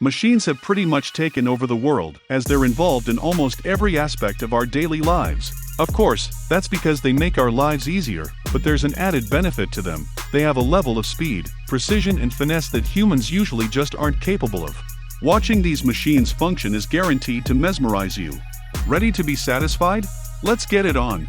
Machines have pretty much taken over the world, as they're involved in almost every aspect of our daily lives. Of course, that's because they make our lives easier, but there's an added benefit to them. They have a level of speed, precision and finesse that humans usually just aren't capable of. Watching these machines function is guaranteed to mesmerize you. Ready to be satisfied? Let's get it on.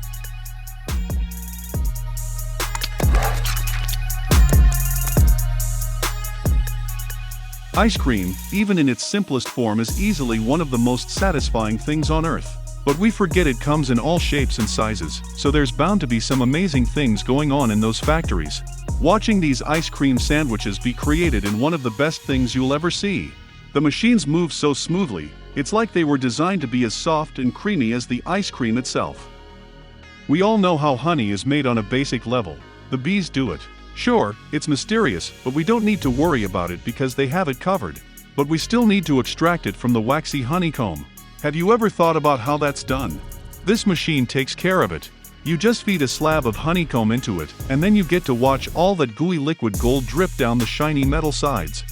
Ice cream, even in its simplest form, is easily one of the most satisfying things on earth. But we forget it comes in all shapes and sizes, so there's bound to be some amazing things going on in those factories. Watching these ice cream sandwiches be created is one of the best things you'll ever see. The machines move so smoothly, it's like they were designed to be as soft and creamy as the ice cream itself. We all know how honey is made on a basic level. The bees do it. Sure, it's mysterious, but we don't need to worry about it because they have it covered. But we still need to extract it from the waxy honeycomb. Have you ever thought about how that's done? This machine takes care of it. You just feed a slab of honeycomb into it, and then you get to watch all that gooey liquid gold drip down the shiny metal sides.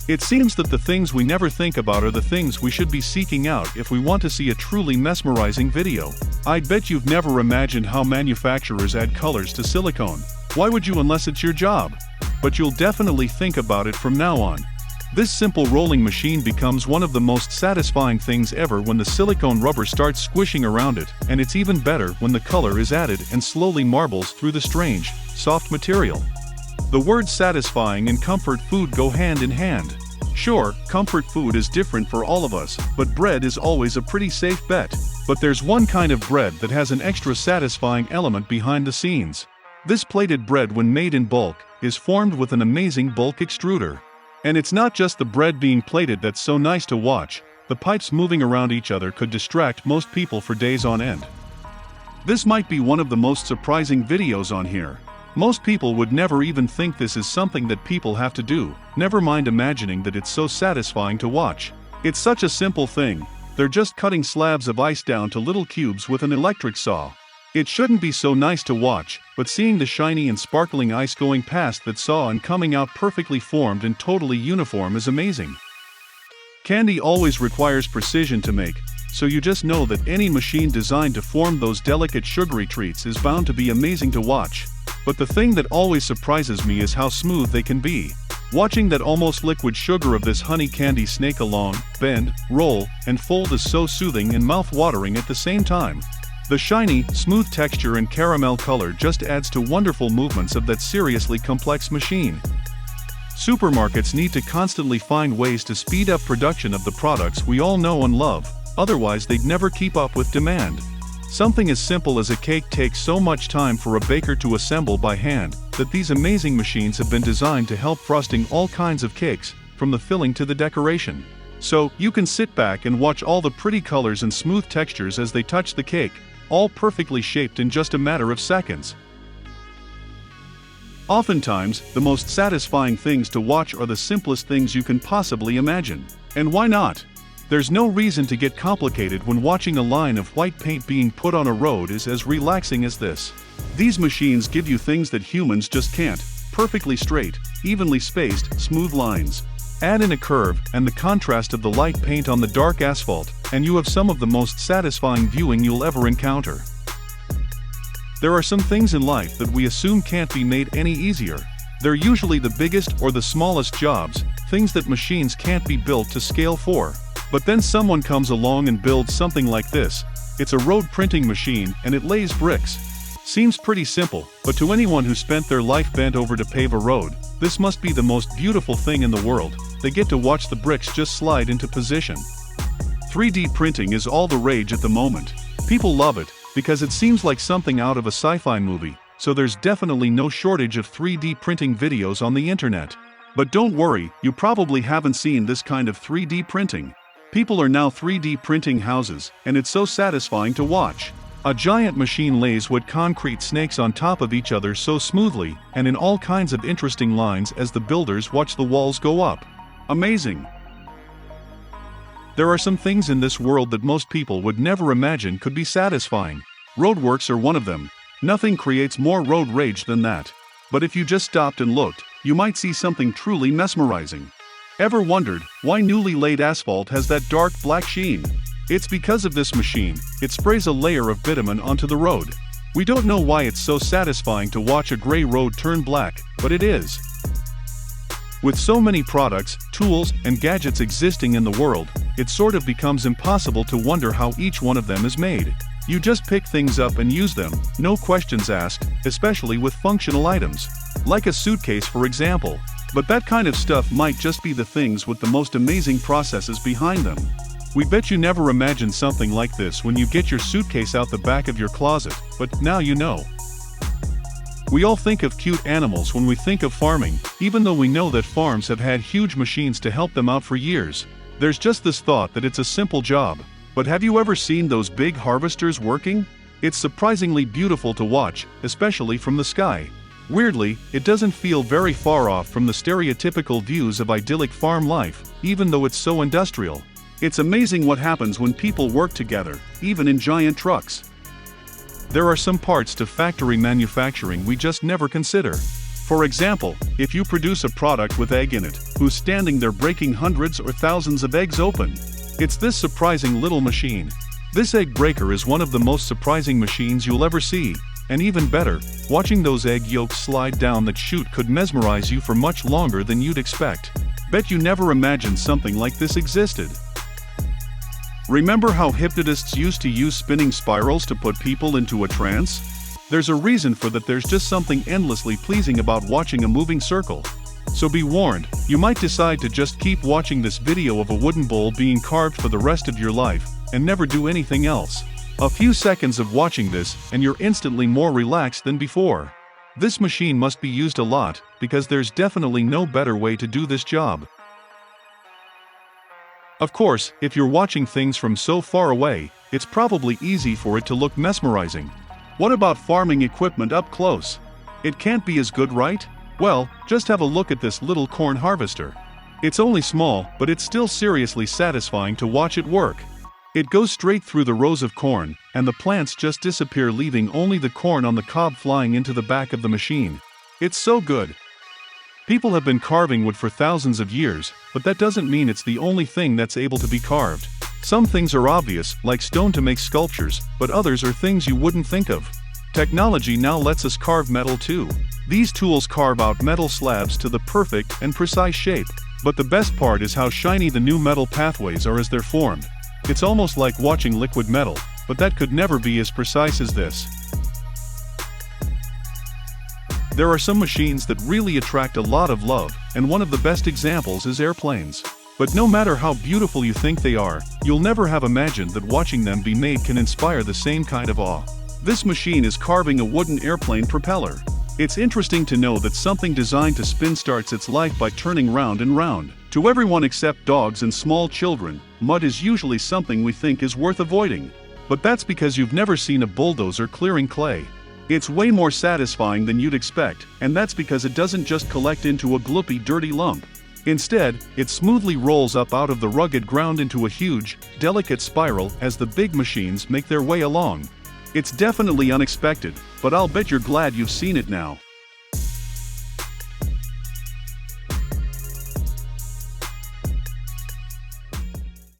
It seems that the things we never think about are the things we should be seeking out if we want to see a truly mesmerizing video. I'd bet you've never imagined how manufacturers add colors to silicone. Why would you unless it's your job? But you'll definitely think about it from now on. This simple rolling machine becomes one of the most satisfying things ever when the silicone rubber starts squishing around it, and it's even better when the color is added and slowly marbles through the strange, soft material. The words satisfying and comfort food go hand in hand. Sure, comfort food is different for all of us, but bread is always a pretty safe bet. But there's one kind of bread that has an extra satisfying element behind the scenes. This plated bread, when made in bulk, is formed with an amazing bulk extruder. And it's not just the bread being plated that's so nice to watch. The pipes moving around each other could distract most people for days on end. This might be one of the most surprising videos on here. Most people would never even think this is something that people have to do, never mind imagining that it's so satisfying to watch. It's such a simple thing. They're just cutting slabs of ice down to little cubes with an electric saw. It shouldn't be so nice to watch, but seeing the shiny and sparkling ice going past that saw and coming out perfectly formed and totally uniform is amazing. Candy always requires precision to make, so you just know that any machine designed to form those delicate sugary treats is bound to be amazing to watch. But the thing that always surprises me is how smooth they can be. Watching that almost liquid sugar of this honey candy snake along, bend, roll, and fold is so soothing and mouth-watering at the same time. The shiny, smooth texture and caramel color just adds to wonderful movements of that seriously complex machine. Supermarkets need to constantly find ways to speed up production of the products we all know and love, otherwise they'd never keep up with demand. Something as simple as a cake takes so much time for a baker to assemble by hand, that these amazing machines have been designed to help frosting all kinds of cakes, from the filling to the decoration. So, you can sit back and watch all the pretty colors and smooth textures as they touch the cake, all perfectly shaped in just a matter of seconds. Oftentimes, the most satisfying things to watch are the simplest things you can possibly imagine. And why not? There's no reason to get complicated when watching a line of white paint being put on a road is as relaxing as this. These machines give you things that humans just can't: perfectly straight, evenly spaced, smooth lines. Add in a curve and the contrast of the light paint on the dark asphalt, and you have some of the most satisfying viewing you'll ever encounter. There are some things in life that we assume can't be made any easier. They're usually the biggest or the smallest jobs, things that machines can't be built to scale for. But then someone comes along and builds something like this. It's a road printing machine and it lays bricks. Seems pretty simple, but to anyone who spent their life bent over to pave a road, this must be the most beautiful thing in the world. They get to watch the bricks just slide into position. 3D printing is all the rage at the moment. People love it, because it seems like something out of a sci-fi movie, so there's definitely no shortage of 3D printing videos on the internet. But don't worry, you probably haven't seen this kind of 3D printing. People are now 3D printing houses, and it's so satisfying to watch. A giant machine lays wood concrete snakes on top of each other so smoothly, and in all kinds of interesting lines as the builders watch the walls go up. Amazing! There are some things in this world that most people would never imagine could be satisfying. Roadworks are one of them. Nothing creates more road rage than that. But if you just stopped and looked, you might see something truly mesmerizing. Ever wondered why newly laid asphalt has that dark black sheen? It's because of this machine. It sprays a layer of bitumen onto the road. We don't know why it's so satisfying to watch a gray road turn black, but it is. With so many products, tools, and gadgets existing in the world, it sort of becomes impossible to wonder how each one of them is made. You just pick things up and use them, no questions asked, especially with functional items. Like a suitcase, for example. But that kind of stuff might just be the things with the most amazing processes behind them. We bet you never imagined something like this when you get your suitcase out the back of your closet, but now you know. We all think of cute animals when we think of farming, even though we know that farms have had huge machines to help them out for years. There's just this thought that it's a simple job. But have you ever seen those big harvesters working? It's surprisingly beautiful to watch, especially from the sky. Weirdly, it doesn't feel very far off from the stereotypical views of idyllic farm life, even though it's so industrial. It's amazing what happens when people work together, even in giant trucks. There are some parts to factory manufacturing we just never consider. For example, if you produce a product with egg in it, who's standing there breaking hundreds or thousands of eggs open? It's this surprising little machine. This egg breaker is one of the most surprising machines you'll ever see. And even better, watching those egg yolks slide down that chute could mesmerize you for much longer than you'd expect. Bet you never imagined something like this existed. Remember how hypnotists used to use spinning spirals to put people into a trance? There's a reason for that. There's just something endlessly pleasing about watching a moving circle. So be warned, you might decide to just keep watching this video of a wooden bowl being carved for the rest of your life, and never do anything else. A few seconds of watching this, and you're instantly more relaxed than before. This machine must be used a lot, because there's definitely no better way to do this job. Of course, if you're watching things from so far away, it's probably easy for it to look mesmerizing. What about farming equipment up close? It can't be as good, right? Well, just have a look at this little corn harvester. It's only small, but it's still seriously satisfying to watch it work. It goes straight through the rows of corn, and the plants just disappear, leaving only the corn on the cob flying into the back of the machine. It's so good. People have been carving wood for thousands of years, but that doesn't mean it's the only thing that's able to be carved. Some things are obvious, like stone to make sculptures, but others are things you wouldn't think of. Technology now lets us carve metal too. These tools carve out metal slabs to the perfect and precise shape. But the best part is how shiny the new metal pathways are as they're formed. It's almost like watching liquid metal, but that could never be as precise as this. There are some machines that really attract a lot of love, and one of the best examples is airplanes. But no matter how beautiful you think they are, you'll never have imagined that watching them be made can inspire the same kind of awe. This machine is carving a wooden airplane propeller. It's interesting to know that something designed to spin starts its life by turning round and round. To everyone except dogs and small children, mud is usually something we think is worth avoiding. But that's because you've never seen a bulldozer clearing clay. It's way more satisfying than you'd expect, and that's because it doesn't just collect into a gloopy, dirty lump. Instead, it smoothly rolls up out of the rugged ground into a huge, delicate spiral as the big machines make their way along. It's definitely unexpected, but I'll bet you're glad you've seen it now.